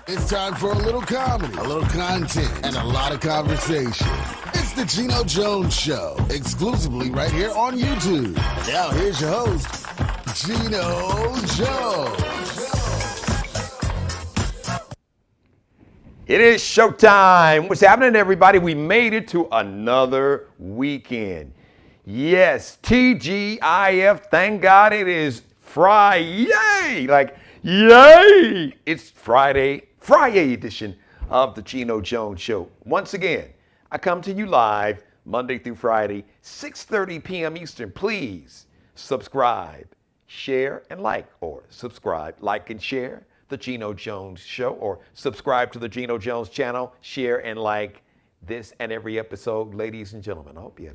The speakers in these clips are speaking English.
It's time for a little comedy, a little content, and a lot of conversation. It's the Geno Jones Show, exclusively right here on YouTube. And now here's your host, Geno Jones. It is showtime. What's happening, everybody? We made it to another weekend. Yes, TGIF. Thank God it is Friday. Like, yay! It's Friday edition of the Geno Jones Show. Once again, I come to you live Monday through Friday, 6:30 p.m. Eastern. Please subscribe, share, and like, or subscribe, like, and share the Geno Jones Show, or subscribe to the Geno Jones channel, share and like this and every episode. Ladies and gentlemen, I hope you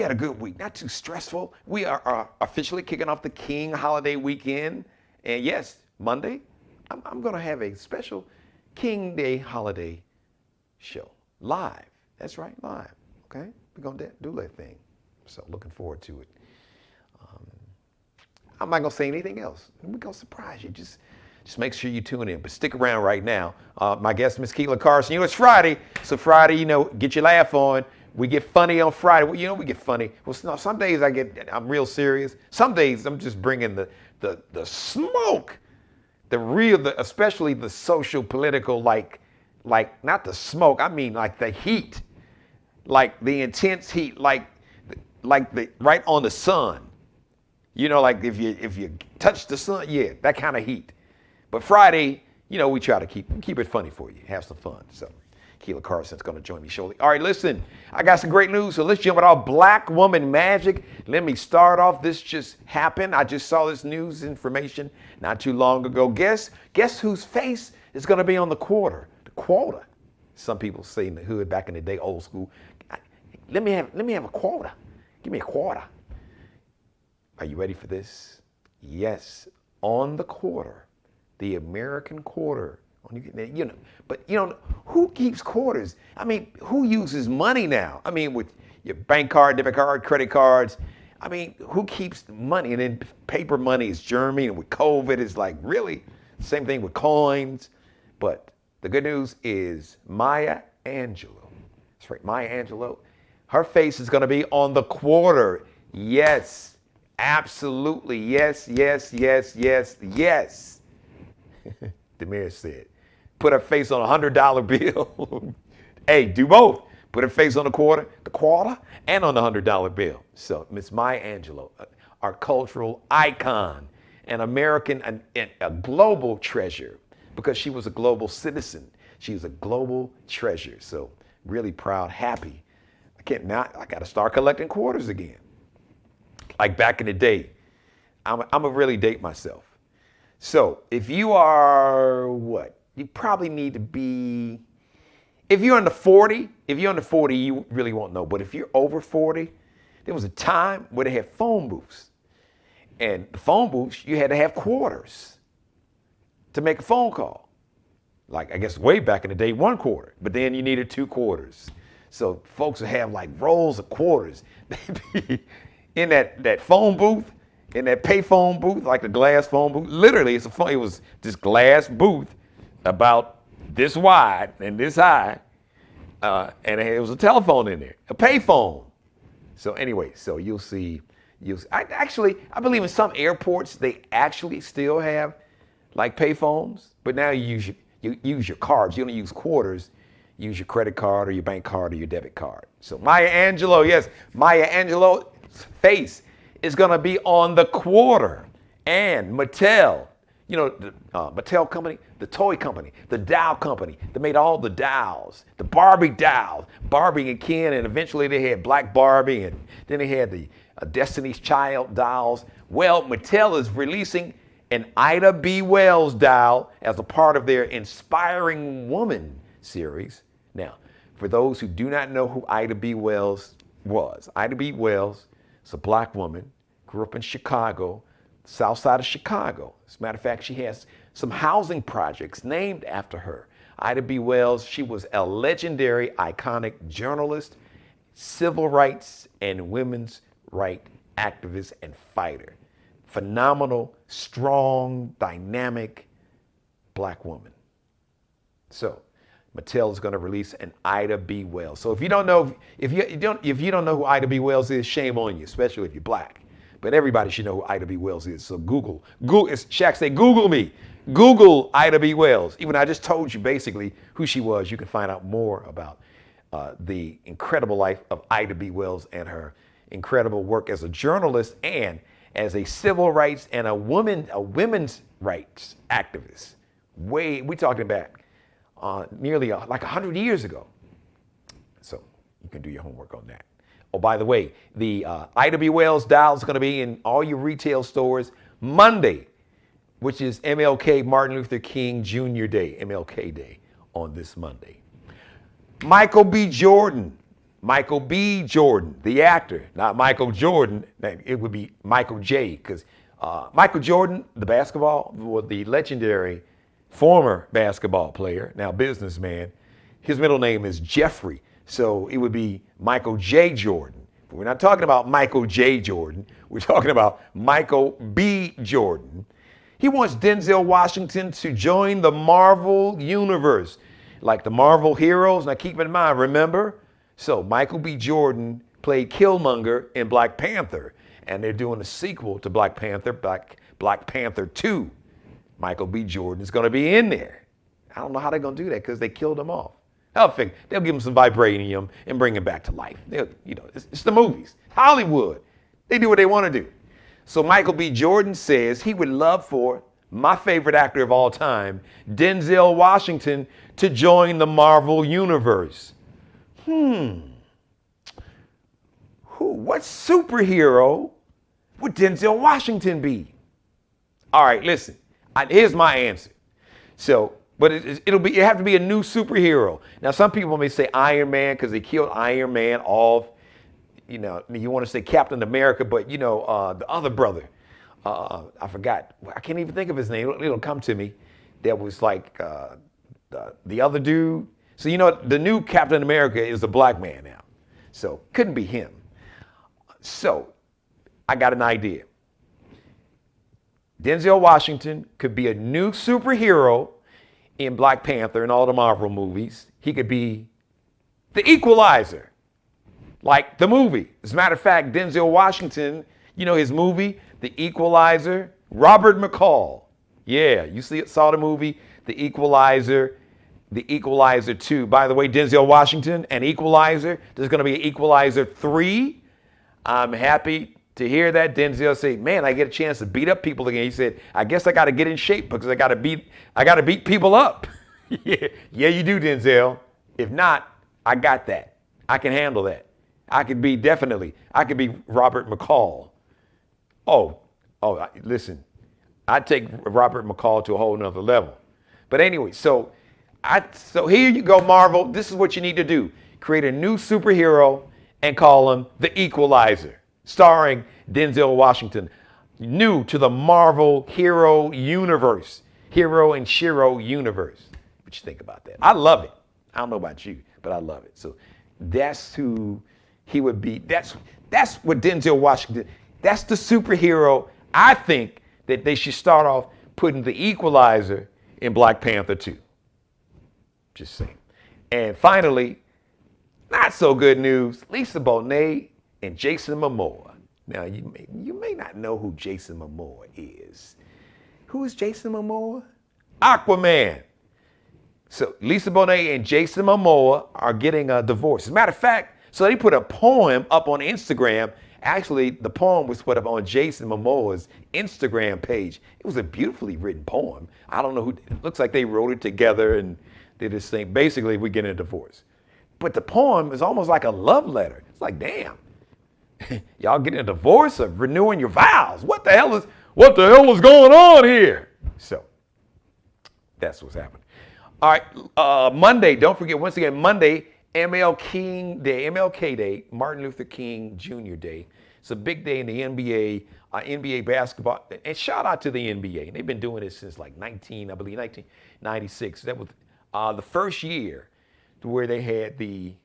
had a good week, not too stressful. We are officially kicking off the King holiday weekend, and yes, Monday, I'm going to have a special King Day holiday show, live. That's right, live, okay? We're going to do that thing, so looking forward to it. I'm not going to say anything else. We're going to surprise you. Just make sure you tune in, but stick around right now. My guest, Miss Keela Carson. It's Friday, so Friday, get your laugh on. We get funny on Friday. Well, we get funny. Well, some days I'm real serious. Some days I'm just bringing the smoke, especially the social, political, like not the smoke. I mean like the heat, like the intense heat, like the right on the sun. Like if you touch the sun, yeah, that kind of heat. But Friday, we try to keep it funny for you, have some fun. So Keela Carson's going to join me shortly. All right, listen, I got some great news. So let's jump into our Black Woman Magic. Let me start off. This just happened. I just saw this news information not too long ago. Guess whose face is going to be on the quarter? The quota. Some people say in the hood back in the day, old school. Let me have a quarter. Give me a quarter. Are you ready for this? Yes, on the quarter. The American quarter. But who keeps quarters? I mean, who uses money now? I mean, with your bank card, debit card, credit cards. I mean, who keeps money? And then paper money is Germany, and with COVID, it's like really same thing with coins. But the good news is Maya Angelou. That's right, Maya Angelou. Her face is going to be on the quarter. Yes, absolutely. Yes. Demir said, put her face on a $100 bill. Hey, do both. Put her face on the quarter, and on the $100 bill. So Miss Maya Angelou, our cultural icon, an American, and a global treasure, because she was a global citizen. She was a global treasure. So really proud, happy. I got to start collecting quarters again. Like back in the day. I'm going to really date myself. So if you are you probably need to be, if you're under 40, you really won't know. But if you're over 40, there was a time where they had phone booths. And the phone booths, you had to have quarters to make a phone call. Like, I guess way back in the day, 1 quarter. But then you needed 2 quarters. So folks would have like rolls of quarters. In that phone booth, in that payphone booth, like the glass phone booth. Literally, it was this glass booth about this wide and this high, and it was a telephone in there, a payphone. So anyway, so you'll see. I believe in some airports they actually still have like payphones, but now you use your cards. You don't use quarters. You use your credit card or your bank card or your debit card. So Maya Angelou, yes, Maya Angelou's face is going to be on the quarter. And Mattel, the Mattel company, the toy company, the doll company, they made all the dolls, the Barbie dolls, Barbie and Ken, and eventually they had Black Barbie, and then they had the Destiny's Child dolls. Well, Mattel is releasing an Ida B. Wells doll as a part of their Inspiring Woman series. Now, for those who do not know who Ida B. Wells was, Ida B. Wells is a black woman, grew up in Chicago, south side of Chicago. As a matter of fact, she has some housing projects named after her. Ida B. Wells, she was a legendary, iconic journalist, civil rights and women's rights activist and fighter. Phenomenal, strong, dynamic black woman. So Mattel is going to release an Ida B. Wells. So if you don't know, if you don't know who Ida B. Wells is, shame on you, especially if you're black. But everybody should know who Ida B. Wells is. So Google. As Shaq say, Google me. Google Ida B. Wells. Even I just told you basically who she was. You can find out more about the incredible life of Ida B. Wells and her incredible work as a journalist and as a civil rights and a women's rights activist. We're talking about nearly like 100 years ago. So you can do your homework on that. Oh, by the way, the Ida B. Wells doll is going to be in all your retail stores Monday, which is MLK, Martin Luther King Jr. Day, MLK Day, on this Monday. Michael B. Jordan, the actor, not Michael Jordan. It would be Michael J. Because Michael Jordan, the legendary former basketball player, now businessman, his middle name is Jeffrey. So it would be Michael J. Jordan. But we're not talking about Michael J. Jordan. We're talking about Michael B. Jordan. He wants Denzel Washington to join the Marvel universe, like the Marvel heroes. Now keep in mind, remember? So Michael B. Jordan played Killmonger in Black Panther, and they're doing a sequel to Black Panther, Black Panther 2. Michael B. Jordan is going to be in there. I don't know how they're going to do that because they killed him off. They'll give him some vibranium and bring him back to life. It's the movies. Hollywood. They do what they want to do. So Michael B. Jordan says he would love for my favorite actor of all time, Denzel Washington, to join the Marvel universe. What superhero would Denzel Washington be? All right, listen. Here's my answer. But it have to be a new superhero. Now, some people may say Iron Man because they killed Iron Man off. You want to say Captain America, but the other brother, I forgot. I can't even think of his name. It'll come to me. That was like the other dude. So the new Captain America is a black man now. So couldn't be him. So I got an idea. Denzel Washington could be a new superhero in Black Panther and all the Marvel movies. He could be the Equalizer, like the movie. As a matter of fact, Denzel Washington, his movie, The Equalizer, Robert McCall. Yeah, you saw the movie, The Equalizer 2. By the way, Denzel Washington and Equalizer, there's going to be an Equalizer 3. I'm happy to hear that. Denzel say, man, I get a chance to beat up people again. He said, I guess I got to get in shape because I got to beat people up. Yeah, you do, Denzel. If not, I got that. I can handle that. I could be Robert McCall. Oh, listen, I'd take Robert McCall to a whole nother level. But anyway, so here you go, Marvel. This is what you need to do. Create a new superhero and call him the Equalizer, starring Denzel Washington, new to the Marvel hero universe, hero and Shiro universe. What you think about that? I love it. I don't know about you, but I love it. So that's who he would be. That's what Denzel Washington, that's the superhero I think that they should start off putting the Equalizer in Black Panther 2. Just saying. And finally, not so good news, Lisa Bonet and Jason Momoa. Now, you may not know who Jason Momoa is. Who is Jason Momoa? Aquaman. So Lisa Bonet and Jason Momoa are getting a divorce. As a matter of fact, so they put a poem up on Instagram. Actually, the poem was put up on Jason Momoa's Instagram page. It was a beautifully written poem. I don't know who, it looks like they wrote it together and did this thing. Basically, we're getting a divorce. But the poem is almost like a love letter. It's like, damn, y'all getting a divorce or renewing your vows? What the hell is going on here? So that's what's happening. All right, Monday, don't forget, once again, Monday, MLK Day, Martin Luther King Jr. Day. It's a big day in the NBA, NBA basketball. And shout out to the NBA. They've been doing this since like 1996. That was the first year where they had they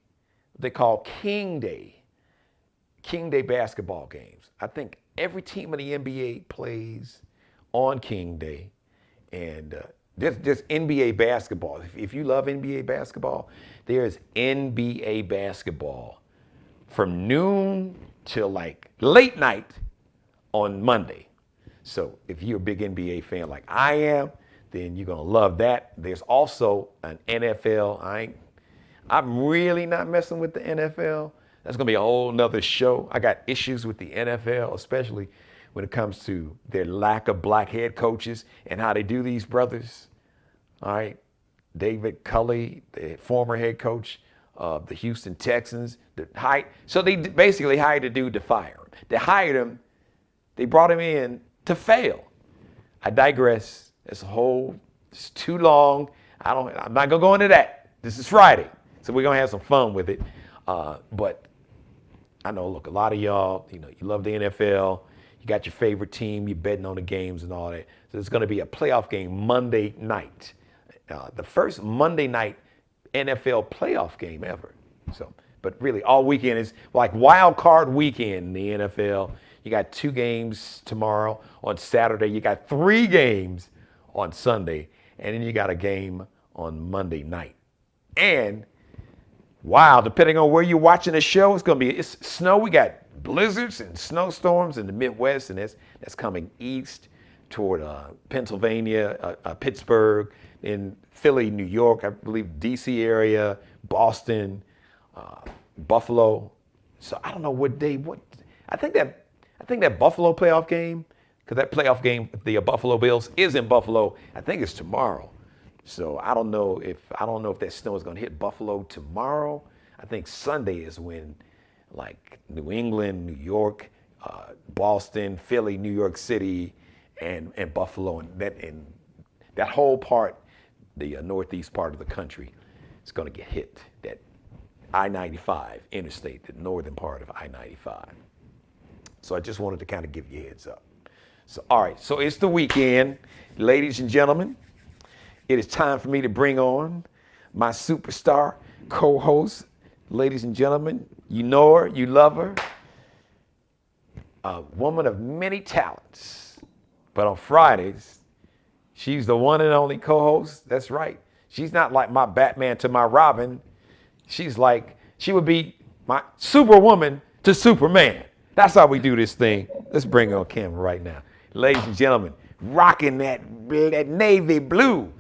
call King Day basketball games. I think every team in the NBA plays on King Day. And Just NBA basketball. If you love NBA basketball, there's NBA basketball from noon till like late night on Monday. So if you're a big NBA fan like I am, then you're gonna love that. There's also an NFL. I'm really not messing with the NFL. That's gonna be a whole nother show. I got issues with the NFL, especially when it comes to their lack of black head coaches and how they do these brothers. All right, David Culley, the former head coach of the Houston Texans, so they basically hired a dude to fire him. They hired him, they brought him in to fail. I digress. It's too long. I'm not gonna go into that. This is Friday, so we're gonna have some fun with it. But I know, look, a lot of y'all, you love the NFL. You got your favorite team. You're betting on the games and all that. So there's gonna be a playoff game Monday night. The first Monday night NFL playoff game ever. So, but really, all weekend is like wild card weekend in the NFL. You got 2 games tomorrow. On Saturday, you got 3 games on Sunday, and then you got a game on Monday night. And wow, depending on where you're watching the show, it's snow. We got blizzards and snowstorms in the Midwest, and that's coming east toward Pennsylvania, Pittsburgh, in Philly, New York, I believe D.C. area, Boston, Buffalo. So I don't know what day. I think that Buffalo playoff game, because that playoff game, the Buffalo Bills is in Buffalo. I think it's tomorrow. So I don't know if that snow is going to hit Buffalo tomorrow. I think Sunday is when, like, New England, New York, Boston, Philly, New York City, and Buffalo, and that whole part, the northeast part of the country, is going to get hit. That I-95 interstate, the northern part of I-95. So I just wanted to kind of give you a heads up. So, all right, so it's the weekend. Ladies and gentlemen, it is time for me to bring on my superstar co-host. Ladies and gentlemen, you know her, you love her. A woman of many talents. But on Fridays, she's the one and only co-host. That's right. She's not like my Batman to my Robin. She would be my Superwoman to Superman. That's how we do this thing. Let's bring her on camera right now. Ladies and gentlemen, rocking that navy blue,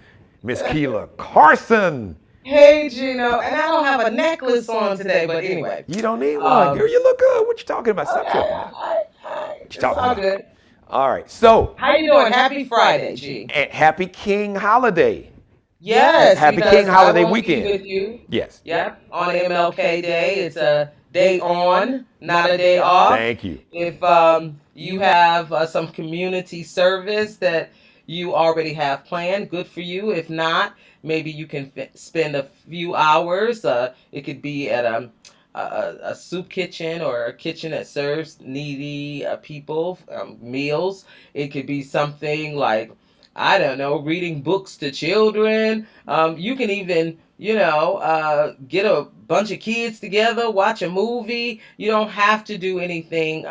Miss Keela Carson. Hey, Geno. And I don't have a necklace on today, but anyway. You don't need one. Girl, you look good. What you talking about? Stop tripping. What you talking about? Good. All right. So. How you doing? Happy Friday, G. And happy King Holiday. Yes. Happy King Holiday weekend. Be with you. Yes. Yep. On MLK Day. It's a day on, not a day off. Thank you. If you have some community service that you already have planned, good for you. If not, maybe you can spend a few hours. It could be at a soup kitchen or a kitchen that serves needy people meals. It could be something like, I don't know, reading books to children. You can even, get a bunch of kids together, watch a movie. You don't have to do anything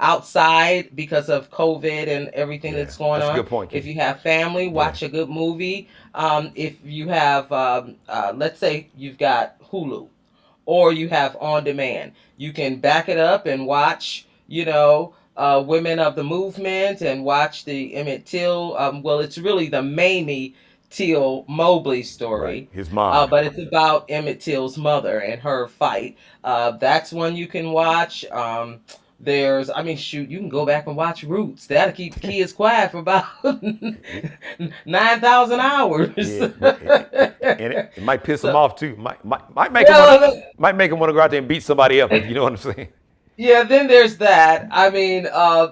outside because of COVID and everything that's going on. That's a good point, Keith. If you have family, watch a good movie. If you have, let's say you've got Hulu or you have On Demand, you can back it up and watch, Women of the Movement and watch the Emmett Till. Well, it's really the Mamie Till Mobley story. Right. His mom. But it's about Emmett Till's mother and her fight. That's one you can watch. You can go back and watch Roots. That'll keep kids quiet for about 9,000 hours. Yeah, and it might piss them off too. Might make them want to go out there and beat somebody up. You know what I'm saying? Yeah, then there's that.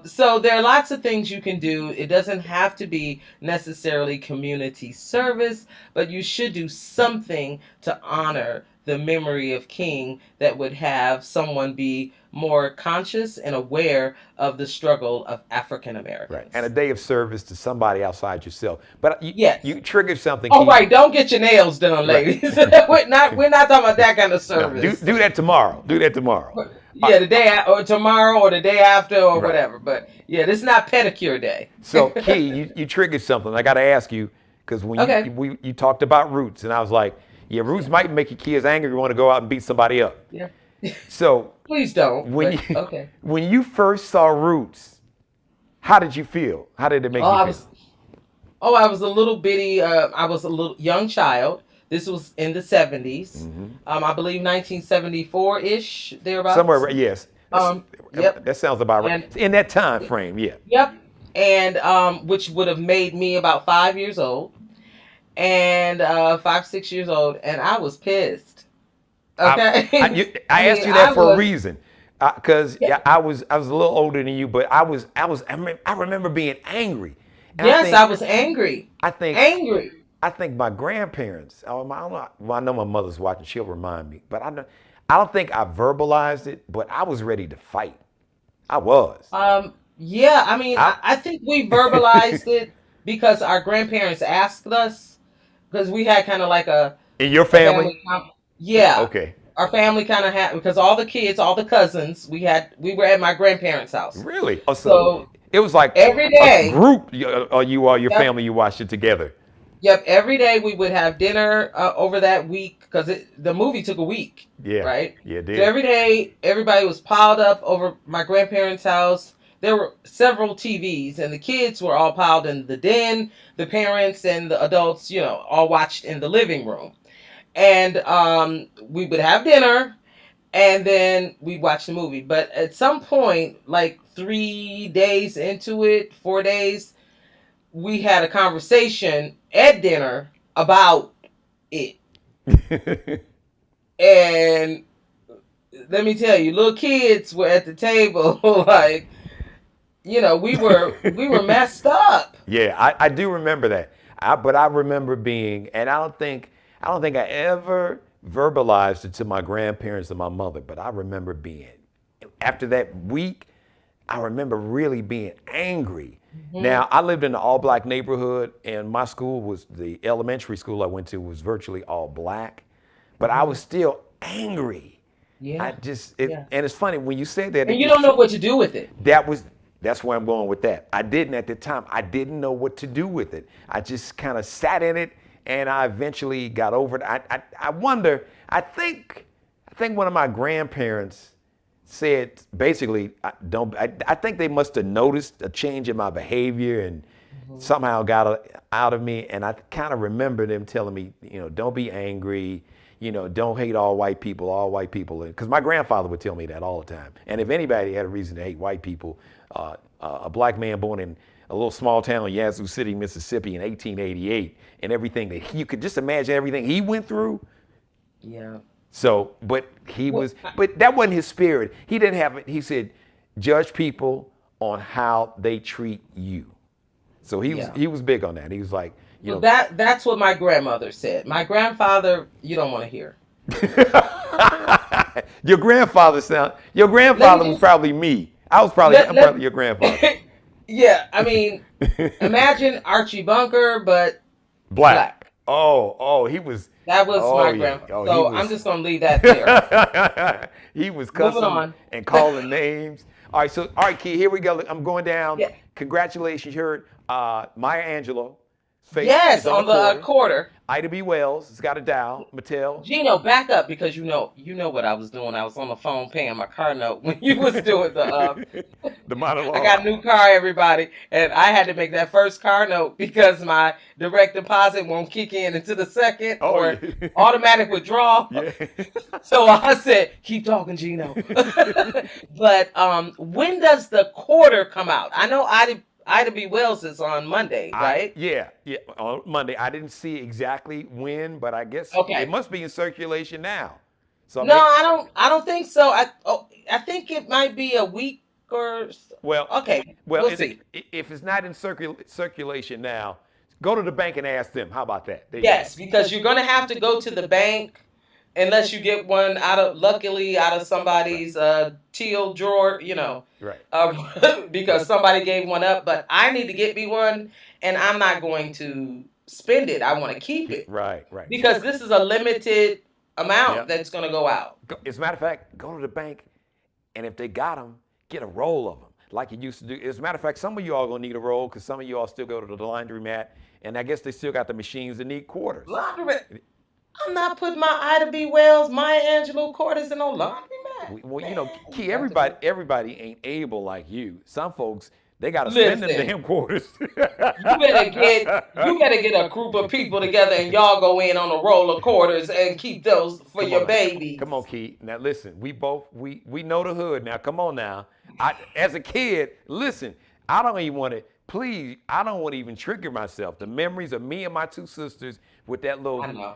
So there are lots of things you can do. It doesn't have to be necessarily community service, but you should do something to honor the memory of King that would have someone be more conscious and aware of the struggle of African Americans. Right. And a day of service to somebody outside yourself. But you triggered something. Oh, right. Don't get your nails done, ladies. Right. we're not talking about that kind of service. No, do that tomorrow. Yeah, the day or tomorrow or the day after or whatever. But yeah, this is not pedicure day. So, Key, you triggered something. I got to ask you, Because when Okay. you talked about roots, and I was like, yeah, roots might make your kids angry. You want to go out and beat somebody up. Yeah. So Please don't. when But you okay. when you first saw Roots, how did you feel? How did it Oh, make you I feel? was I was a little bitty. I was a little young child. This was in the 70s. I believe 1974 ish thereabouts. Yes. Yep. That sounds about right. And In that time frame, yeah. yep. And which would have made me about 5 years old, and 5, 6 years old, and I was pissed. Okay. I I asked mean, you that I for a was. reason, because Yeah, I was a little older than you, but I remember being angry, and yes, I was angry. I think Angry. I think my grandparents. I don't know. Well, I know my mother's watching; she'll remind me. But I don't think I verbalized it. But I was ready to fight. I was. Yeah, I mean, I, I think we verbalized it because our grandparents asked us, because we had kind of like in your a family? family. Yeah, Okay. our family kind of had, because all the kids, all the cousins, we were at my grandparents' house. Really? Oh, so So it was like every a day, group. You all your yep, family. You watched it together. yep, every day we would have dinner over that week, because the movie took a week, Yeah. right? Yeah, it So did. every day, everybody was piled up over my grandparents' house. There were several TVs, and the kids were all piled in the den. The parents and the adults, all watched in the living room. And we would have dinner, and then we watch the movie. But at some point, like 3 days into it, 4 days, we had a conversation at dinner about it. And let me tell you, little kids were at the table, like, we were messed up. Yeah, I do remember that. But I remember being, and I don't think I ever verbalized it to my grandparents and my mother. But I remember being, after that week, I remember really being angry. Hmm. Now I lived in an all-black neighborhood, and my school was the elementary school I went to was virtually all black, but I was Hmm. still angry. I Yeah, just yeah. and it's funny when you said that. And It you just don't know what to do with it. that was that's where I'm going with that. I didn't at the time. I didn't know what to do with it. I just kind of sat in it, and I eventually got over it. I wonder. I think one of my grandparents said basically, I think they must have noticed a change in my behavior and Hmm. somehow got it out of me. And I kind of remember them telling me, don't be angry. Don't hate all white people, all white people. Because my grandfather would tell me that all the time. And if anybody had a reason to hate white people, a black man born in a little small town in Yazoo City, Mississippi in 1888, and everything that you could just imagine everything he went through. Yeah. So, Well, but that wasn't his spirit. He didn't have it. He said, judge people on how they treat you. So yeah. he was big on that. He was like, Well, that's what my grandmother said. My grandfather, you don't want to hear. your Let me grandfather was just probably me. let I'm let. probably your grandfather. Yeah, I mean, imagine Archie Bunker, but Black. black. He was. That was Oh my yeah. grandfather. Oh, he So I'm was. just gonna leave that there. He was Moving cussing on. and calling names. All right, Key, here we go. I'm going down. Yeah. Congratulations, you heard Maya Angelou. Face is Yes, on the on the quarter. quarter. Ida B. Wells has got a dial. Mattel. Gino, back up, because you know what I was doing. I was on the phone paying my car note when you was doing the The I got monologue. a new car, everybody, and I had to make that first car note because my direct deposit won't kick in into the second, Oh or yeah. automatic withdrawal. Yeah. So I said, "Keep talking, Gino." But when does the quarter come out? I know Ida B. Wells is on Monday, right? Yeah, on Monday. I didn't see exactly when, but I guess it Okay. must be in circulation now. So No, maybe, I don't think so. I think it might be a week or well, okay. well, We'll see. if it's not in circulation now, go to the bank and ask them. How about that? There you go. Yes, because you're gonna have to go to the bank unless you get one luckily out of Right, somebody's teal drawer, right. because somebody gave one up. But I need to get me one, and I'm not going to spend it. I want to keep it Right, right. because this is a limited amount Yep. that's gonna go out. As a matter of fact, go to the bank, and if they got them, get a roll of them like you used to do. As a matter of fact, some of you all gonna need a roll because some of you all still go to the laundromat And I guess they still got the machines that need quarters. Laundromat. I'm not putting my Ida B. Wells, Maya Angelou quarters in no laundromat. Well, Man, you Key, got to be. everybody ain't able like you. Some folks, they got to spend them Listen, damn quarters. you better get a group of people together and y'all go in on a roll of quarters and keep those for Come on your now. babies. Come on, Key. Now listen, we know the hood now. Come on now. As a kid, listen, I don't even want to, please, I don't want to even trigger myself. The memories of me and my two sisters with that little, I know.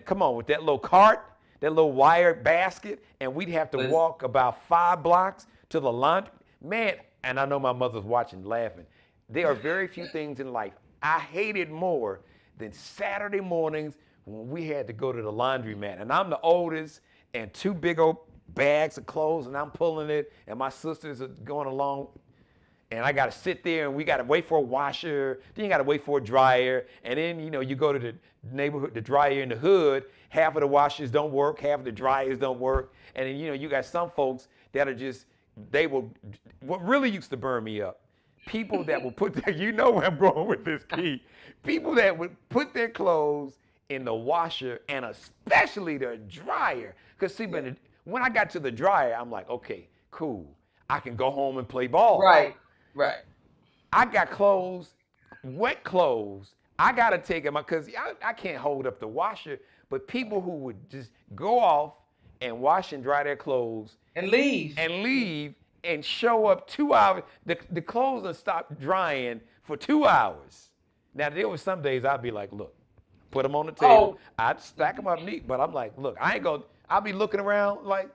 come on, with that little cart, that little wire basket, and we'd have to Listen. walk about 5 blocks to the laundry. Man, and I know my mother's watching, laughing. There are very few things in life I hated more than Saturday mornings when we had to go to the laundromat. And I'm the oldest, and 2 big old bags of clothes, and I'm pulling it, and my sisters are going along. And I got to sit there, and we got to wait for a washer. Then you got to wait for a dryer. And then, you go to the neighborhood, the dryer in the hood. Half of the washers don't work. Half of the dryers don't work. And then, you got some folks that are just, what really used to burn me up, people that will put their, you know where I'm going with this, Key. People that would put their clothes in the washer and especially the dryer. Because see, when I got to the dryer, I'm like, okay, cool. I can go home and play ball. Right. I got clothes, wet clothes. I got to take them because I can't hold up the washer. But people who would just go off and wash and dry their clothes And leave. And show up 2 hours, the clothes will stop drying for 2 hours. Now, there were some days I'd be like, look, put them on the table. I'd stack them up neat, but I'm like, look, I'll be looking around like,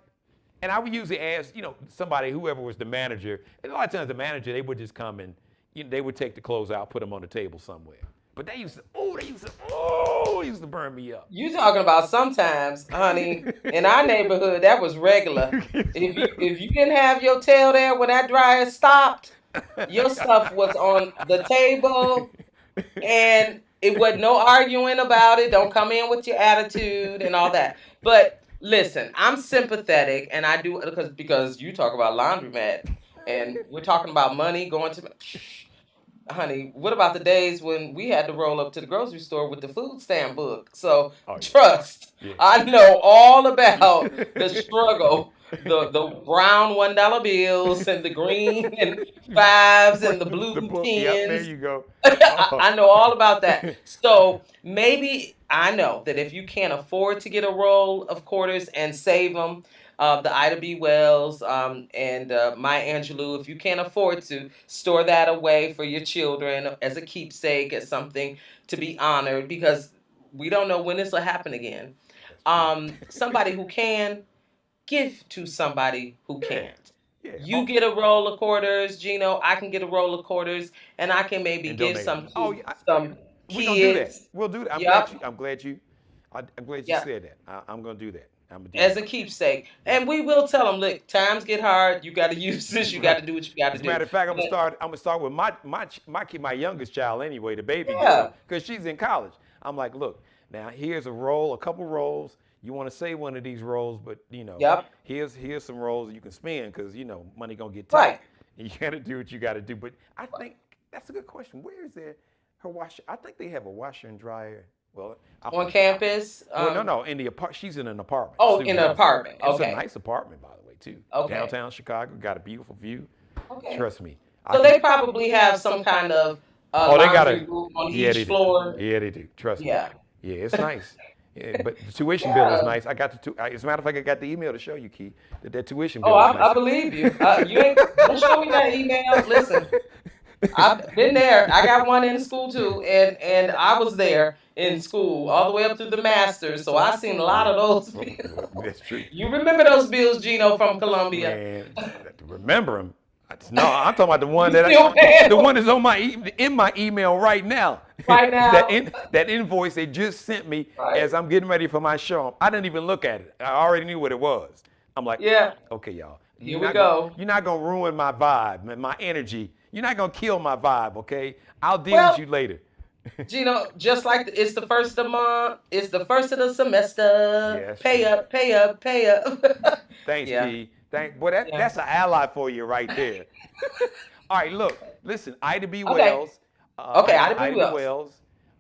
and I would usually ask, somebody, whoever was the manager, and a lot of times the manager, they would just come and they would take the clothes out, put them on the table somewhere. But they used to burn me up. You talking about sometimes, honey, in our neighborhood, that was regular. If you didn't have your tail there when that dryer stopped, your stuff was on the table, and it wasn't no arguing about it. Don't come in with your attitude and all that. But listen, I'm sympathetic, and I do because you talk about laundromat, and we're talking about money going to. Honey, what about the days when we had to roll up to the grocery store with the food stamp book? So trust, yeah. I know all about the struggle, the brown $1 bills and the green and 5s and the blue 10s. Yep, there you go. I know all about that. So maybe I know that if you can't afford to get a roll of quarters and save them, the Ida B. Wells and Maya Angelou, if you can't afford to, store that away for your children as a keepsake, as something to be honored, because we don't know when this will happen again. Somebody who can, give to somebody who can't. Yeah. You get a roll of quarters, Geno, I can get a roll of quarters, and I can maybe give some to some kids. We're going to do that. We'll do that. I'm glad you said that. I'm going to do that. As a keepsake. And we will tell them, look, times get hard. You got to use this. You got to do what you got to do. As a matter of fact, I'm gonna start with my youngest child anyway, the baby girl, because she's in college. I'm like, look, now here's a couple rolls. You want to save one of these rolls, but here's some rolls you can spend because money gonna get tight. Right. And you got to do what you got to do. But I think that's a good question. Where is her washer? I think they have a washer and dryer. Well, on campus? No. In the she's in an apartment. Oh, in an apartment. Okay. It's a nice apartment, by the way, too. Okay. Downtown Chicago, got a beautiful view. Okay. Trust me. So they probably have some kind of laundry room on each floor. Yeah, they do. Trust me. Yeah, it's nice. Yeah, but the tuition bill is nice. I got as a matter of fact, I got the email to show you, Key. That tuition bill is nice. I believe you. Don't show me that email. Listen. I've been there. I got one in school too, and I was there in school all the way up through the master's, so I've seen a lot of those bills. That's true. You remember those bills, Geno, from Columbia? Man, remember them? No, I'm talking about the one that's on in my email right now. Right now. that invoice they just sent me as I'm getting ready for my show. I didn't even look at it. I already knew what it was. I'm like, okay, y'all. Here we go. You're not gonna ruin my vibe, my energy. You're not gonna kill my vibe, okay? I'll deal with you later. Geno, just like it's the first of the month, it's the first of the semester. Yes, pay up. Thanks, G. Boy, that's an ally for you right there. All right, listen, Ida B. Wells. Ida B. Wells.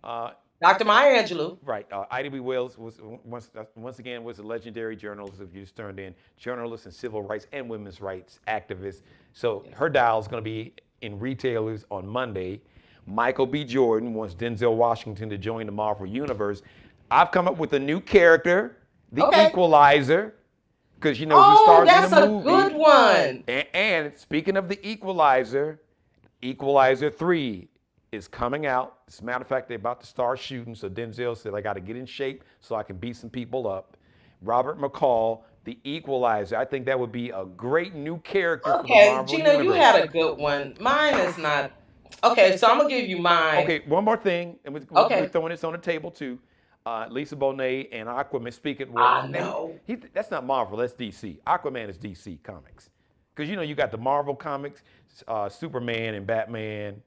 Dr. Maya Angelou. Right. Ida B. Wells was once again was a legendary journalist. If you just turned in, journalist and civil rights and women's rights activist. So her dial is going to be in retailers on Monday. Michael B. Jordan wants Denzel Washington to join the Marvel Universe. I've come up with a new character, the Equalizer, because he stars in the movie. Oh, that's a good one. And speaking of the Equalizer, Equalizer 3 is coming out. As a matter of fact, they're about to start shooting. So Denzel said, I got to get in shape so I can beat some people up. Robert McCall, the Equalizer. I think that would be a great new character for the Marvel Geno, Universe. you had a good one. Mine is not. Okay, so I'm going to give you mine. Okay, one more thing. And we're throwing this on the table, too. Lisa Bonet and Aquaman. Speaking. I know. That's not Marvel. That's DC. Aquaman is DC Comics. Because, you got the Marvel Comics, Superman and Batman.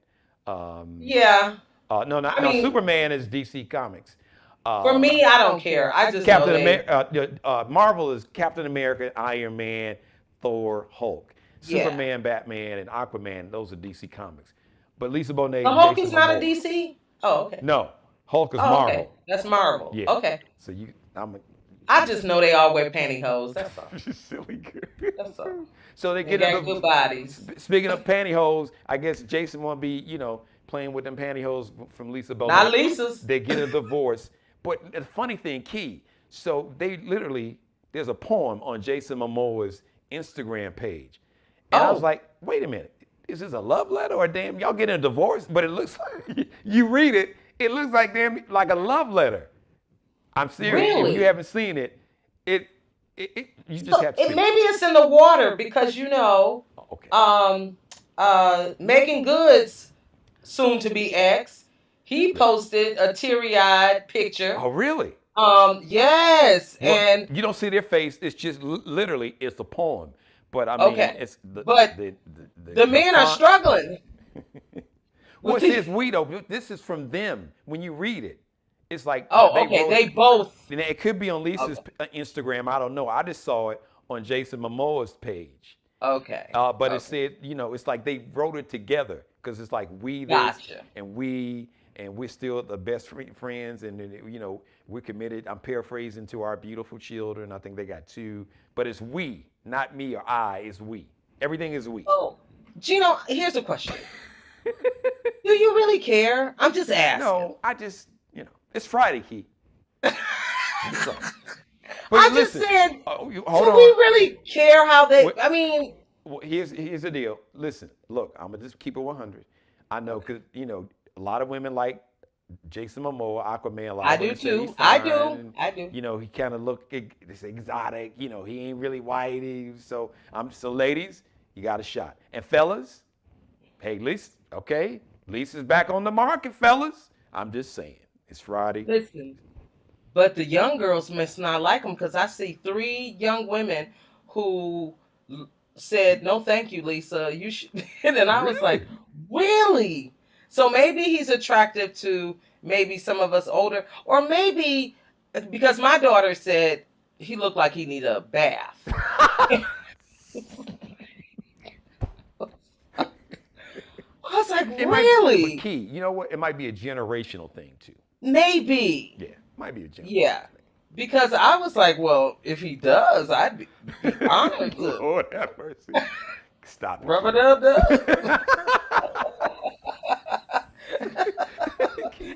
Yeah. No, Superman is DC Comics. For me, I don't care. I just Captain America. Marvel is Captain America, Iron Man, Thor, Hulk. Superman, Batman, and Aquaman. Those are DC Comics. But Lisa Bonet. The Hulk is not a DC. Oh, okay. No, Hulk is Marvel. Okay. That's Marvel. Yeah. Okay. So I just know they all wear pantyhose. That's all. Silly girl. That's all. So they They got good bodies. Speaking of pantyhose, I guess Jason won't be, playing with them pantyhose from Lisa Bonet. Not Lisa's. They get a divorce. But the funny thing, Key, so there's a poem on Jason Momoa's Instagram page. And I was like, wait a minute. Is this a love letter or damn, y'all getting a divorce? But it looks like, you read it, it looks like like a love letter. I'm serious. Really? If you haven't seen it, you just have to see it. Maybe it's in the water because Megan Good's soon to be ex, he posted a teary-eyed picture. Oh, really? Yes. Well, and you don't see their face. It's just literally, it's a poem. But I mean, it's the men are struggling. What's this we though? This is from them. When you read it, it's like they both. And it could be on Lisa's Instagram. I don't know. I just saw it on Jason Momoa's page. Okay. But it said, it's like they wrote it together because it's like we this and we're still the best friends, and then, we're committed. I'm paraphrasing, to our beautiful children. I think they got 2, but it's we, not me or I. It's we. Everything is we. Oh, Geno, here's a question. Do you really care? I'm just asking. No, I just, it's Friday, Key. So, I'm just saying, hold do on. we really care how they, Well, here's the deal. Listen, look, I'm going to just keep it 100. I know because, a lot of women like Jason Momoa, Aquaman. I do too. I do. He kind of look this exotic. He ain't really white. So ladies, you got a shot. And fellas, hey, Lisa's back on the market, fellas. I'm just saying, it's Friday. Listen, but the young girls must not like him because I see 3 young women who said, "No, thank you, Lisa. You should." And I was like, "Really?" So maybe he's attractive to maybe some of us older, or maybe because my daughter said he looked like he needed a bath. I was like, really? Key, you know what? It might be a generational thing too. Maybe. Yeah, might be a generational thing. Because I was like, well, if he does, I'd be honored to. Lord have mercy. Stop it. Rub-a-dub-dub.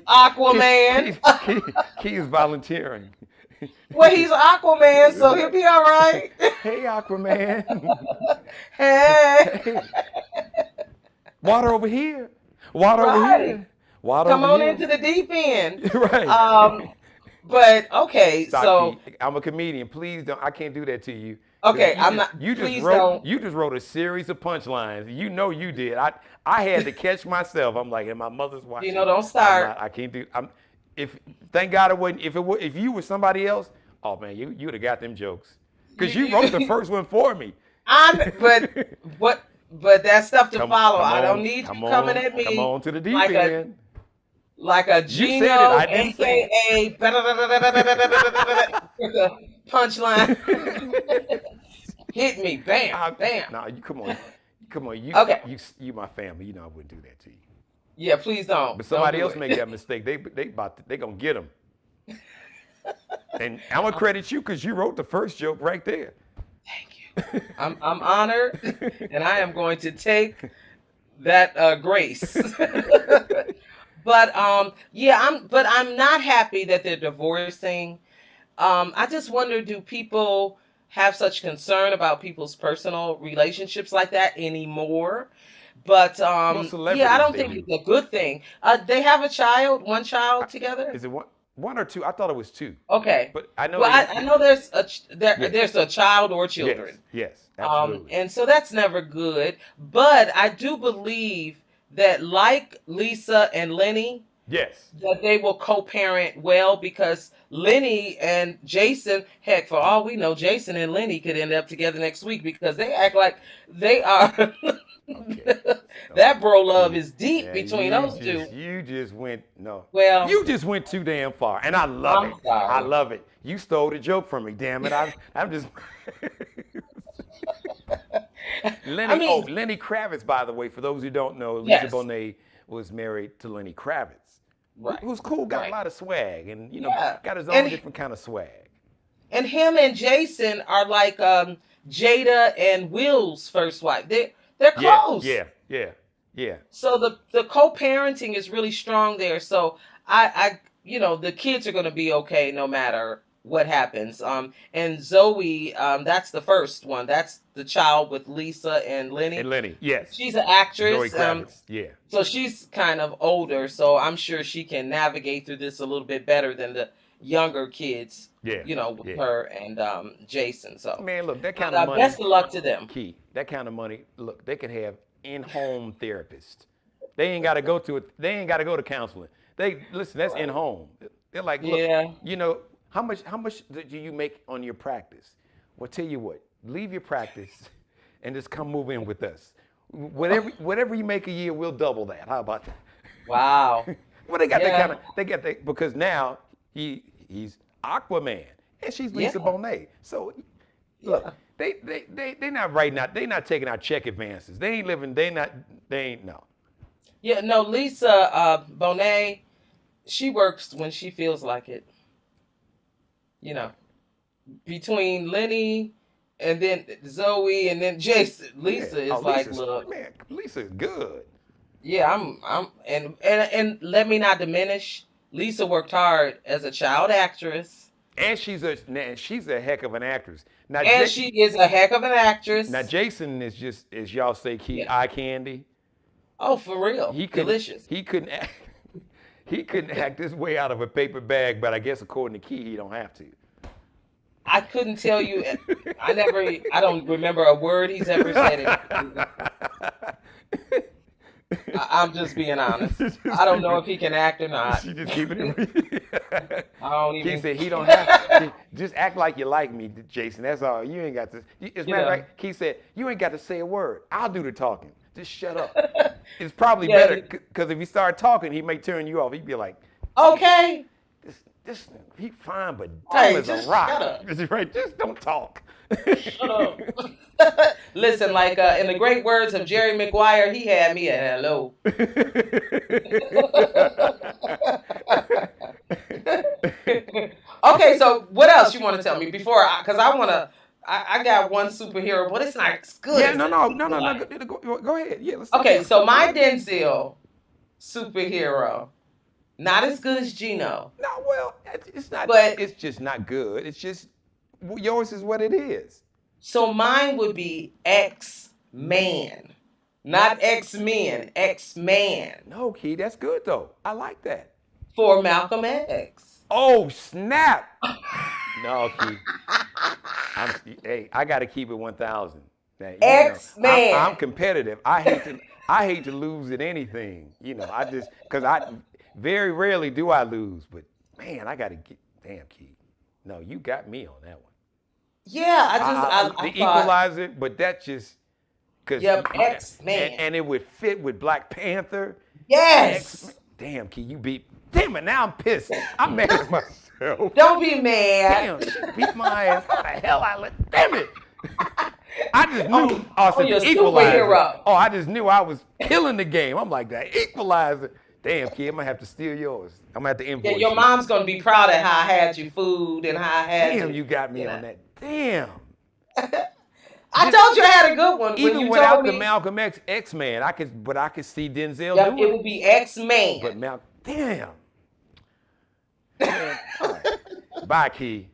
Aquaman. Key is volunteering. Well, he's Aquaman, so he'll be all right. Hey, Aquaman. Hey. Water over here. Water over here. Water Come over on here. into the deep end. Right. But okay, Stop, so Key. I'm a comedian. Please don't. I can't do that to you. Okay, I'm not. You please just don't. wrote a series of punchlines. You did. I had to catch myself. I'm like, and my mother's watching. Don't start. I can't do. Thank God it wasn't. If you were somebody else, oh man, you would have got them jokes. Because you wrote the first one for me. But that's stuff to follow. I don't need you coming at me. Come on to the deep like end. Like a Geno, aka punchline. Hit me, bam, bam. No, you come on. You my family. I wouldn't do that to you. Yeah, please don't. But Don't somebody do else it. make that mistake, they gonna get them. And I'm gonna credit you because you wrote the first joke right there. Thank you. I'm honored, and I am going to take that grace. But yeah, I'm not happy that they're divorcing. I just wonder, do people have such concern about people's personal relationships like that anymore? But Well, yeah, I celebrities don't they think do. it's a good thing. They have a child, one child together. Is it one or two? I thought it was two. Okay. But I know Well, I know yes, there's a child or yes, children. yes, absolutely. And so that's never good. But I do believe that, like Lisa and Lenny, Yes. that they will co-parent well, because Lenny and Jason, heck, for all we know, Jason and Lenny could end up together next week because they act like they are. Okay. That bro love Yeah. is deep Yeah, between those two. You just went no. Well, You just went too damn far, and I love I'm it. sorry. I love it. You stole the joke from me. Damn it! I'm just. Lenny. I mean, Lenny Kravitz, by the way, for those who don't know, Lisa yes, Bonet was married to Lenny Kravitz, right, who's cool, got a right, lot of swag, and yeah, got his own and different kind of swag. him and Jason are like Jada and Will's first wife. They're Yeah, close. yeah. So the co-parenting is really strong there. So I the kids are going to be okay no matter what happens. And Zoe, that's the first one. That's the child with Lisa and Lenny. And Lenny, yes. She's an Zoe actress. Kravitz, yeah. So she's kind of older. So I'm sure she can navigate through this a little bit better than the younger kids. Yeah, With yeah. her and Jason. So Man, look, that kind of money. best of luck to them. Key. That kind of money, look, they could have in-home therapists. They ain't got to go to it. They ain't got to go to counseling. Listen, that's in-home. They're like, look, Yeah. how much do you make on your practice? Well, tell you what, leave your practice and just come move in with us. Whatever you make a year, we'll double that. How about that? Wow. Well, they got Yeah. because now he's Aquaman and she's Lisa Yeah. Bonet. So look, Yeah. they not writing out, they not taking out check advances. They ain't no. Yeah, no, Lisa Bonet, she works when she feels like it. Between Lenny and then Zoe and then Jason, Lisa Yeah. is like, Lisa's, look, man, Lisa's good. yeah, I'm and let me not diminish. Lisa worked hard as a child actress, And she's a heck of an actress. Now, and she is a heck of an actress. now Jason is just, as y'all say, Yeah. eye candy. Oh, for real, delicious. He couldn't act. He couldn't act his way out of a paper bag, but I guess according to Key, he don't have to. I couldn't tell you. I don't remember a word he's ever said. I'm just being honest. I don't know if he can act or not. She just keeping it. I don't even. Keith said he don't have to. Just act like you like me, Jason. That's all. You ain't got to. As a matter of fact, Keith said, you ain't got to say a word. I'll do the talking. Just shut up. It's probably better because if you start talking, he may turn you off. He'd be like, Okay. this he fine, but Hey, dumb as just a rock. shut up. Right? Just don't talk. Shut up. Listen, like in the great words of Jerry Maguire, he had me at hello. Okay, so what else you want to tell me before? Because I want to. I got one superhero, but it's not as good. Yeah, as no. the- Go ahead. Yeah, let's. Okay, so my Denzel superhero, not as good as Geno. No, well, it's not. But- It's just not good. It's just yours is what it is. So mine would be X-Man, not X-Men, X-Man No, Key, that's good though. I like that. for Malcolm X. Oh snap! No, Key. I got to keep it 1,000. Now, X-Man. I'm competitive. I hate to lose at anything. Because I very rarely do I lose. But man, I got to get. Damn, Key. No, you got me on that one. Yeah, I The thought, Equalizer, but that's just because. Yep, X-Man. And it would fit with Black Panther. yes. Damn, Key, you beat. Damn it, now I'm pissed. I'm mad at myself. Don't be mad. Damn, she beat my ass. How the hell I let. Damn it. I just knew Austin you're a Equalizer. superhero. Oh, I just knew I was killing the game. I'm like, that Equalizer. Damn, kid, I'm gonna have to steal yours. I'm gonna have to Yeah, invoice your you. mom's gonna be proud of how I had you food and how I had Damn, you got me on that. Damn. I told you I had a good one. When Even you without told the me, Malcolm X-Man, I could see Denzel yeah, doing it would be X-Man. But Malcolm, damn. Man, all right. Bye, Key.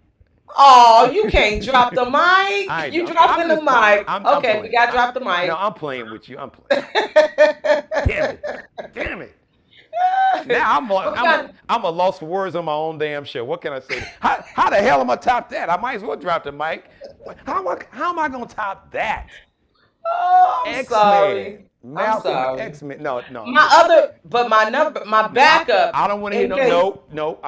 Oh, you can't drop the mic. You dropping the mic. Okay, we got to drop the mic. No, I'm playing with you. I'm playing. Damn it. Damn it. Now I'm a loss for words on my own damn show. What can I say? How the hell am I top that? I might as well drop the mic. How am I gonna top that? Oh, I'm X-Men. sorry. Malcolm I'm sorry. X-Men. No. My backup. I don't want to hear no. No. No.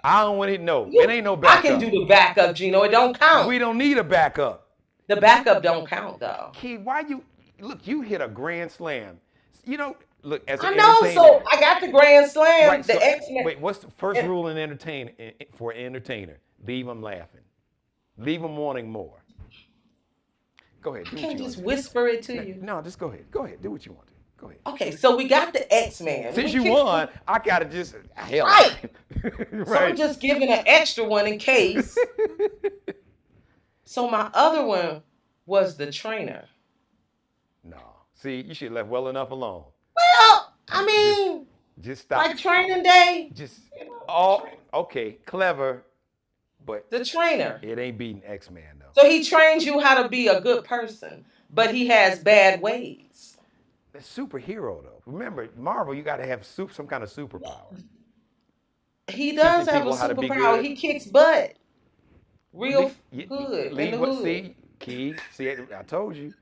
I don't want to hear no. It ain't no backup. I can do the backup, Geno. It don't count. We don't need a backup. The backup don't count though. Key, why you look? You hit a grand slam. You know, look as an I know. entertainer. So I got the grand slam. Right, the so, X-Men. wait, what's the first rule in for an entertainer? Leave them laughing. Leave them wanting more. Go ahead. I can't just whisper it to you. No, just go ahead. Go ahead. Do what you want to. Go ahead. Okay, so we got the X-Men. Since you won, I gotta just hell. Right. Right. So I'm just giving an extra one in case. So my other one was the trainer. No. See, you should have left well enough alone. Well, I mean, just stop. Like training day. Just okay, clever, but the trainer. It ain't beating X-Man though. So he trains you how to be a good person, but he has bad ways. That's superhero though. Remember, Marvel, you got to have some kind of superpower. He does have a superpower. He kicks butt. Real good. See, Key. See, I told you.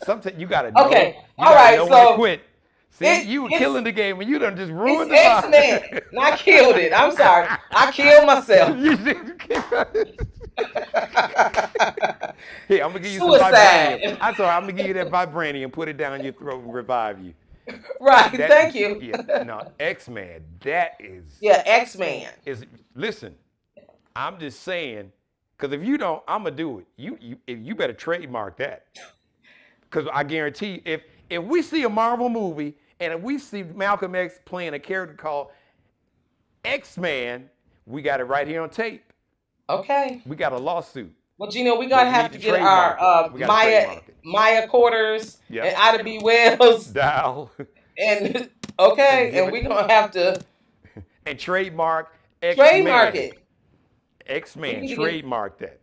Sometimes you gotta know. Okay. All right. So when to quit. See, you were killing the game, and you done just ruined the X-Men. I killed it. I'm sorry. I killed myself. Here, I'm gonna give you some vibranium. I'm sorry. I'm gonna give you that vibranium. Put it down your throat and revive you. Right. Thank you. Yeah. No, X-Man. That is. Yeah, X-Man. Listen. I'm just saying, because if you don't, I'm gonna do it. You better trademark that. Because I guarantee, if we see a Marvel movie and if we see Malcolm X playing a character called X-Man, we got it right here on tape. Okay. We got a lawsuit. Well, Geno, we gotta have to get our Maya quarters and Ida B. Wells dial. And and we're gonna have to and trademark X-Man. Trademark it. X-Man, trademark that.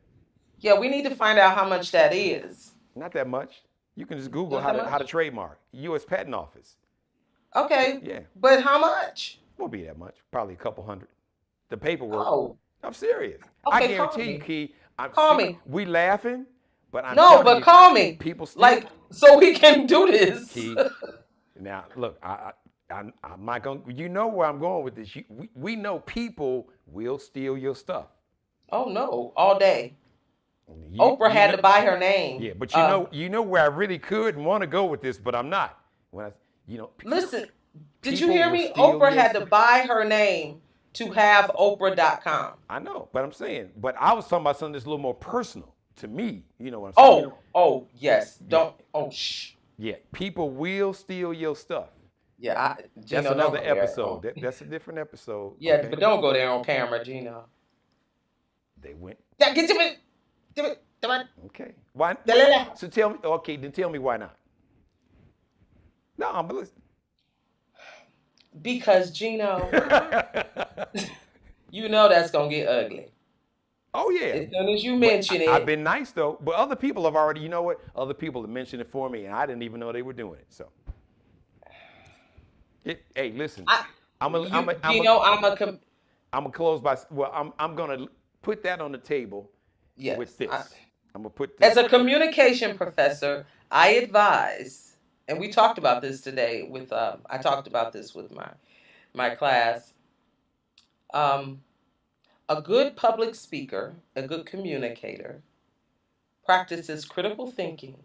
Yeah, we need to find out how much that is. Not that much. You can just Google how to trademark. U.S. Patent Office. Okay. Yeah. But how much? Won't be that much. Probably a couple hundred. The paperwork. Oh. I'm serious. Okay, I guarantee you, Key. Call me. We laughing, but I'm call me. People still, like so we can do this. Key. Now look, I'm not gonna. You know where I'm going with this. We know people will steal your stuff. Oh no, all day. Oprah had to buy her name. Yeah, but you know where I really could and want to go with this, but I'm not. Listen, did you hear me? Oprah had to buy her name to have Oprah.com. I know, but I'm saying, I was talking about something that's a little more personal to me. You know what I'm saying? Oh, yes. Don't. Oh, shh. Yeah, people will steal your stuff. Yeah, that's another episode. That's a different episode. Yeah, okay. But don't go there on camera, Geno. They went. Yeah, get to it. Okay. Why? So tell me. Okay, then tell me why not. No, but listen. Because Geno, you know that's gonna get ugly. Oh yeah. As soon as you mention it. I've been nice though, but other people have already. You know what? Other people have mentioned it for me, and I didn't even know they were doing it. So. Hey, listen. I'm gonna close by. Well, I'm gonna put that on the table. Yes, with this. I'm gonna put this. As a communication professor, I advise, and we talked about this today with I talked about this with my class. A good public speaker, a good communicator, practices critical thinking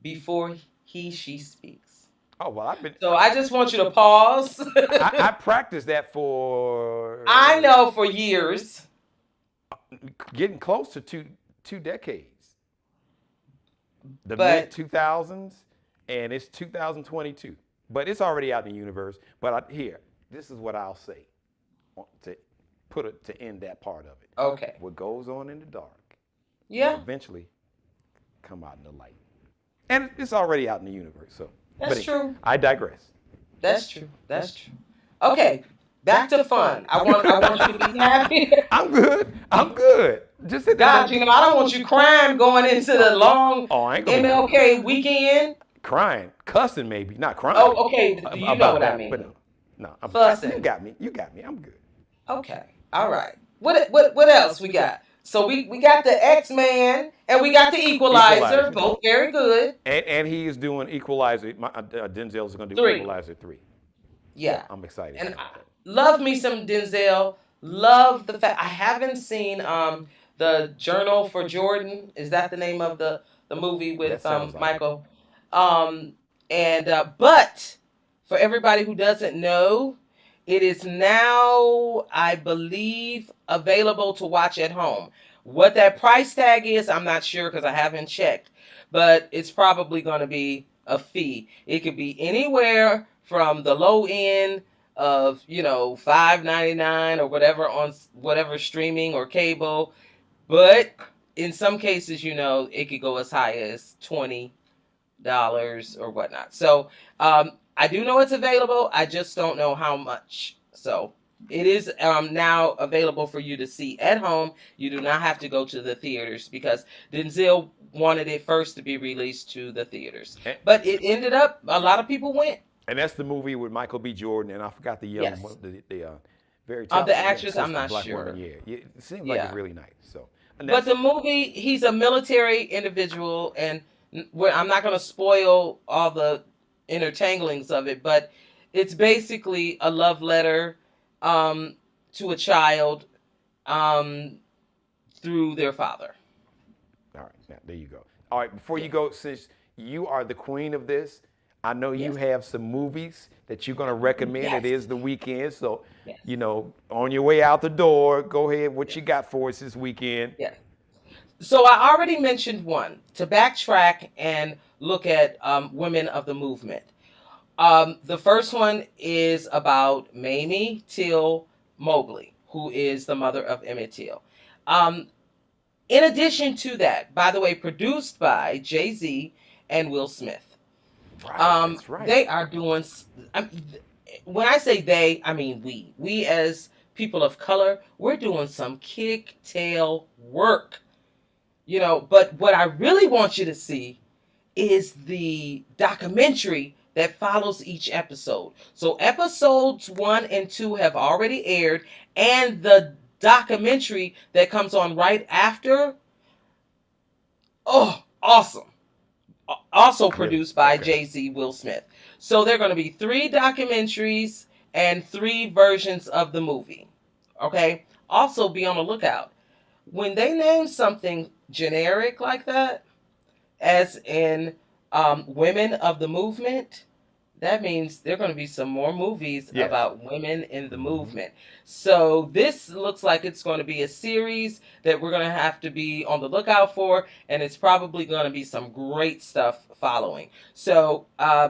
before she speaks. Oh well, So I just want you to pause. I practiced that for. I know for years. Getting close to two decades. the mid But 2000s, and it's 2022. But it's already out in the universe. But this is what I'll say to put it to end that part of it. okay. What goes on in the dark will Yeah, eventually come out in the light, and it's already out in the universe. So, that's true. I digress. That's true. That's true. Okay. Back to fun. I want you to be happy. I'm good. I'm good. Just sit God, there. I don't want you crying going into the long I ain't gonna be MLK weekend. crying, cussing maybe, not crying. Oh, okay. You know about what I that, mean. but no, I'm Fussing. You got me. You got me. I'm good. Okay. All right. What else we got? So we got the X-Man and we got the Equalizer. Both very good. And he is doing Equalizer. Denzel is going to do 3. Equalizer 3. Yeah. So I'm excited And about that. love me some Denzel. Love the fact I haven't seen the Journal for Jordan. Is that the name of the movie with Michael? But for everybody who doesn't know, it is now, I believe, available to watch at home. What that price tag is, I'm not sure because I haven't checked, but it's probably going to be a fee. It could be anywhere from the low end of, $5.99 or whatever on whatever streaming or cable, but in some cases, it could go as high as $20 or whatnot. So I do know it's available. I just don't know how much. So it is now available for you to see at home. You do not have to go to the theaters because Denzel wanted it first to be released to the theaters. But it ended up, a lot of people went. And that's the movie with Michael B. Jordan, and I forgot the young one, the very of talented the actress, I'm not black sure. Woman, yeah. It seems like it's really nice. So, but the movie, he's a military individual, and I'm not going to spoil all the intertanglings of it, but it's basically a love letter to a child through their father. All right, now there you go. All right, before you go, since you are the queen of this, I know you have some movies that you're going to recommend. It is the weekend, so, on your way out the door, go ahead. What you got for us this weekend? Yeah. So I already mentioned one. To backtrack and look at women of the movement. The first one is about Mamie Till Mobley, who is the mother of Emmett Till. In addition to that, by the way, produced by Jay-Z and Will Smith. Right, that's right. They are doing, when I say they, I mean we. We as people of color, we're doing some kick-tail work. But what I really want you to see is the documentary that follows each episode. So episodes 1 and 2 have already aired, and the documentary that comes on right after, awesome. Also produced by Jay-Z, Will Smith. So there are going to be 3 documentaries and 3 versions of the movie. Okay? Also be on the lookout. When they name something generic like that, as in women of the movement, that means there are going to be some more movies about women in the movement. So this looks like it's going to be a series that we're going to have to be on the lookout for, and it's probably going to be some great stuff following. So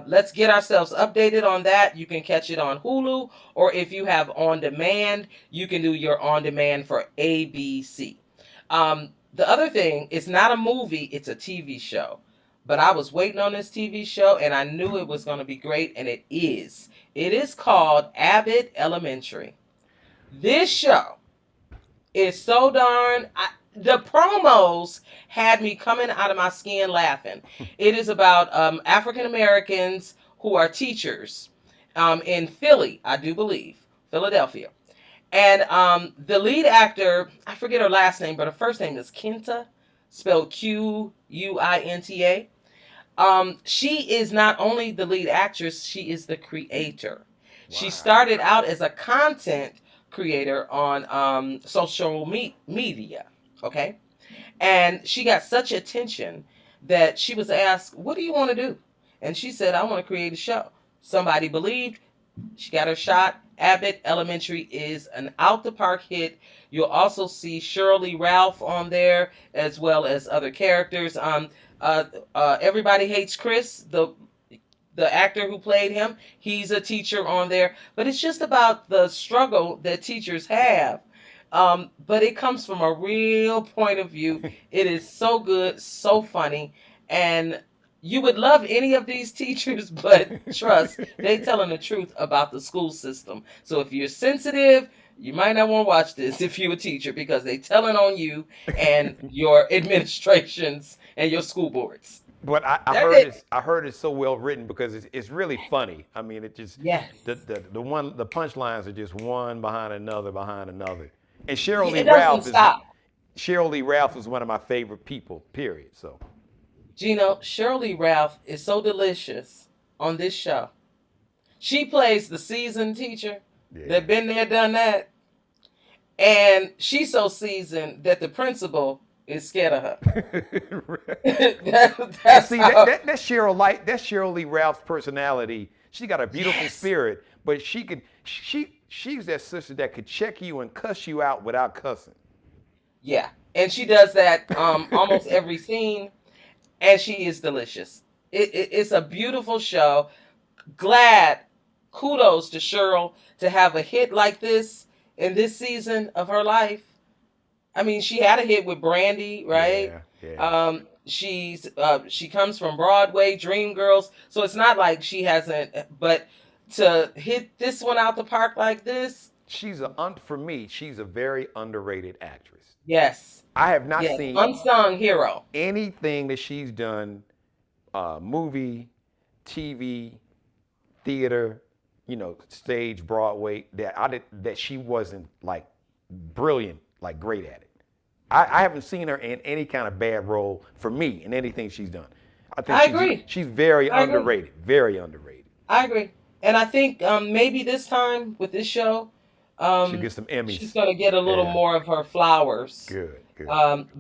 let's get ourselves updated on that. You can catch it on Hulu, or if you have on demand, you can do your on demand for ABC. The other thing, it's not a movie, it's a TV show. But I was waiting on this TV show, and I knew it was going to be great, and it is. It is called Abbott Elementary. This show is so the promos had me coming out of my skin laughing. It is about African Americans who are teachers in Philly, I do believe, Philadelphia. And the lead actor, I forget her last name, but her first name is Quinta, spelled Quinta. She is not only the lead actress, she is the creator. Wow. She started out as a content creator on social media, okay? And she got such attention that she was asked, what do you want to do? And she said, I want to create a show. Somebody believed. She got her shot. Abbott Elementary is an out-the-park hit. You'll also see Shirley Ralph on there, as well as other characters. Everybody Hates Chris, the actor who played him, he's a teacher on there. But it's just about the struggle that teachers have. But it comes from a real point of view. It is so good, so funny, and you would love any of these teachers, but trust, they telling the truth about the school system. So if you're sensitive, you might not want to watch this if you're a teacher, because they telling on you and your administrations and your school boards. But I That's heard it. I heard it's so well written because it's really funny. I mean, it just Yes. the punchlines are just one behind another behind another. And Cheryl Lee It doesn't Ralph is stop. Cheryl Lee Ralph is one of my favorite people. Period. So Gino, Shirley Ralph is so delicious on this show. She plays the seasoned teacher that been there, done that. And she's so seasoned that the principal is scared of her. That's see how, that's Cheryl Lee Ralph's personality. She got a beautiful yes. spirit, but she's that sister that could check you and cuss you out without cussing. Yeah. And she does that almost every scene. And she is delicious. It's a beautiful show. Glad, kudos to Cheryl to have a hit like this in this season of her life. I mean, she had a hit with Brandy, right? Yeah. She comes from Broadway, Dreamgirls, so it's not like she hasn't. But to hit this one out the park like this, For me, she's a very underrated actress. yes, I have not yes, seen unsung hero. anything that she's done, movie, TV, theater, stage, Broadway, that she wasn't like brilliant, like great at it. I haven't seen her in any kind of bad role for me in anything she's done. I agree. She's very I agree. underrated, very underrated. I agree, and I think maybe this time with this show, She'll get some Emmys. she's gonna get a little Yeah. more of her flowers. Good.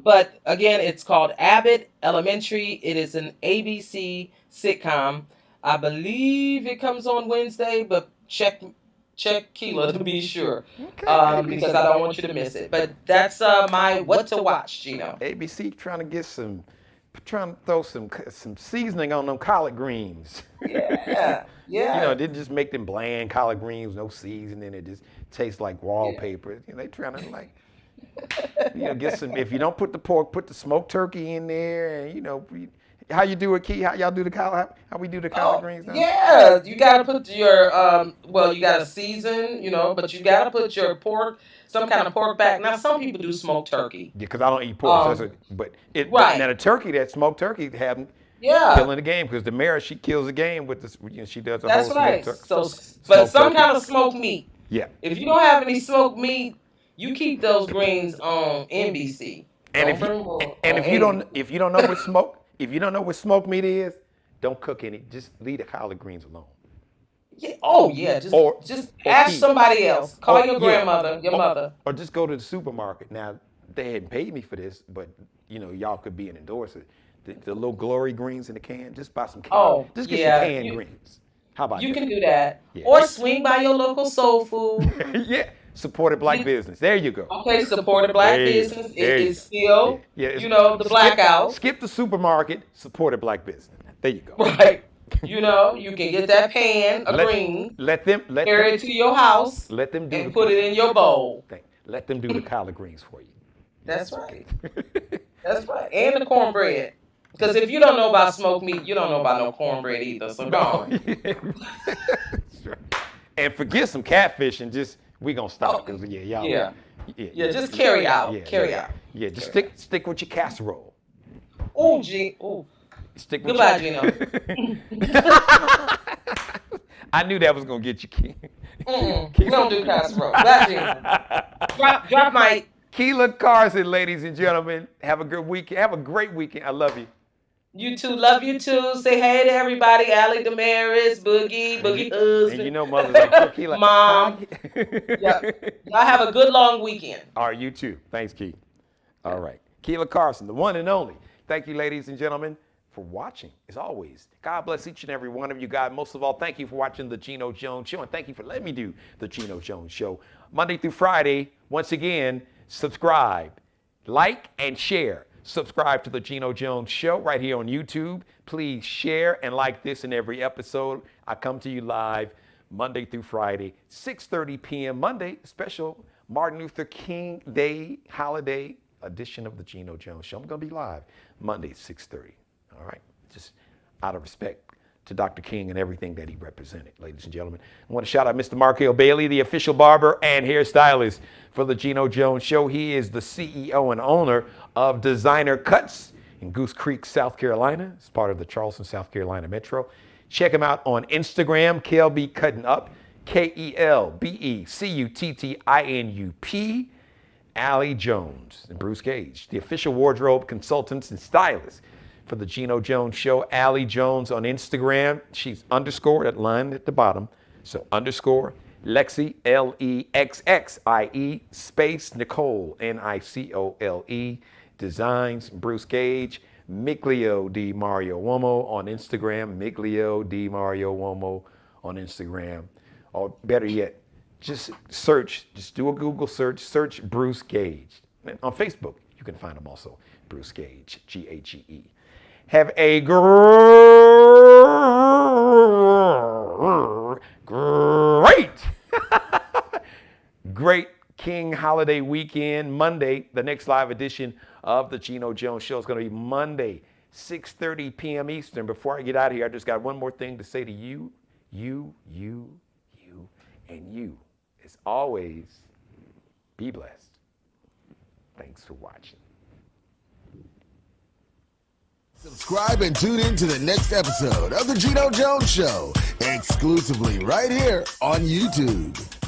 But again, it's called Abbott Elementary. It is an ABC sitcom. I believe it comes on Wednesday, but check Keela to be sure, Okay. because I don't want you to miss it. But that's my what to watch, Gino. ABC trying to throw some seasoning on them collard greens. Yeah, yeah. They just make them bland collard greens, no seasoning. It just tastes like wallpaper. They trying to get some. If you don't put the pork, put the smoked turkey in there. And how you do it, Key? How y'all do the collard? How we do the collard greens? Now? Yeah, you gotta put your you gotta season, but you gotta put your pork, some kind of pork back. Now some people do smoked turkey. Yeah, because I don't eat pork. Right. Now the smoked turkey, have Yeah. killing the game because the mayor she kills the game with this. She does a That's whole right. smoked turkey. So, Smoked but some turkey. kind of smoked meat. Yeah. If you don't have any smoked meat, you keep those greens on NBC. And if you don't know what smoked meat is, don't cook any. Just leave the collard greens alone. Yeah. Oh yeah. Just Or ask eat. somebody else. Call your Yeah. grandmother, your mother. Or just go to the supermarket. Now they hadn't paid me for this, but y'all could be an endorser. The little glory greens in the can. Just buy some. Just get some canned greens. How about You that? can do that. Yeah. Or swing by your local soul food. Yeah. Supported black business. There you go. Okay, support a black There you go. business. There It you is go. still, Yeah, the blackout. Skip the supermarket. Supported black business. There you go. Right. You can get that pan of green, carry it to your house, Let them do and put it in your bowl. Let them do the collard greens for you. That's right. That's right. And the cornbread. Because if you don't know about smoked meat, you don't know about no cornbread either. So go on. And forget some catfish and we gonna stop because y'all. Yeah. Just carry out. Yeah, Carry yeah. out. Yeah, just stick with your casserole. Oh, gee. Oh. Stick with Goodbye, your... Gino. I knew that was gonna get you, Key. We don't do casserole. Bye, Gino. Drop my. Keela Carson, ladies and gentlemen. Have a good weekend. Have a great weekend. I love you. You too. Love you too. Say hey to everybody. Allie Damaris, Boogie husband. And mother's like, Keela. Mom. Yeah. Y'all have a good long weekend. All right, you too. Thanks, Key. All right. Keela Carson, the one and only. Thank you, ladies and gentlemen, for watching, as always. God bless each and every one of you guys. Most of all, thank you for watching the Geno Jones Show, and thank you for letting me do the Geno Jones Show. Monday through Friday, once again, subscribe, like, and share. subscribe to the Geno Jones Show right here on YouTube. Please share and like this in every episode. I come to you live Monday through Friday, 6:30 p.m. Monday, special Martin Luther King Day holiday edition of the Geno Jones Show. I'm going to be live Monday, 6:30. All right? Just out of respect to Dr. King and everything that he represented, ladies and gentlemen. I want to shout out Mr. Markel Bailey, the official barber and hairstylist for the Geno Jones Show. He is the CEO and owner of Designer Cuts in Goose Creek, South Carolina. It's part of the Charleston, South Carolina Metro. Check him out on Instagram, KLB Cutting Up, KELBECUTTINUP. Allie Jones and Bruce Gage, the official wardrobe consultants and stylists for the Geno Jones Show. Allie Jones on Instagram. She's underscore, that line at the bottom. So underscore Lexi, LEXXIE, space Nicole, NICOLE, designs. Bruce Gage, Miglio Di Mario Uomo on Instagram, Miglio Di Mario Uomo on Instagram. Or better yet, just do a Google search Bruce Gage. And on Facebook, you can find him also, Bruce Gage, Gage. Have a great King holiday weekend. Monday, the next live edition of the Geno Jones Show is going to be Monday, 6:30 p.m. Eastern. Before I get out of here, I just got one more thing to say to you, and you. As always, be blessed. Thanks for watching. Subscribe and tune in to the next episode of the Geno Jones Show, exclusively right here on YouTube.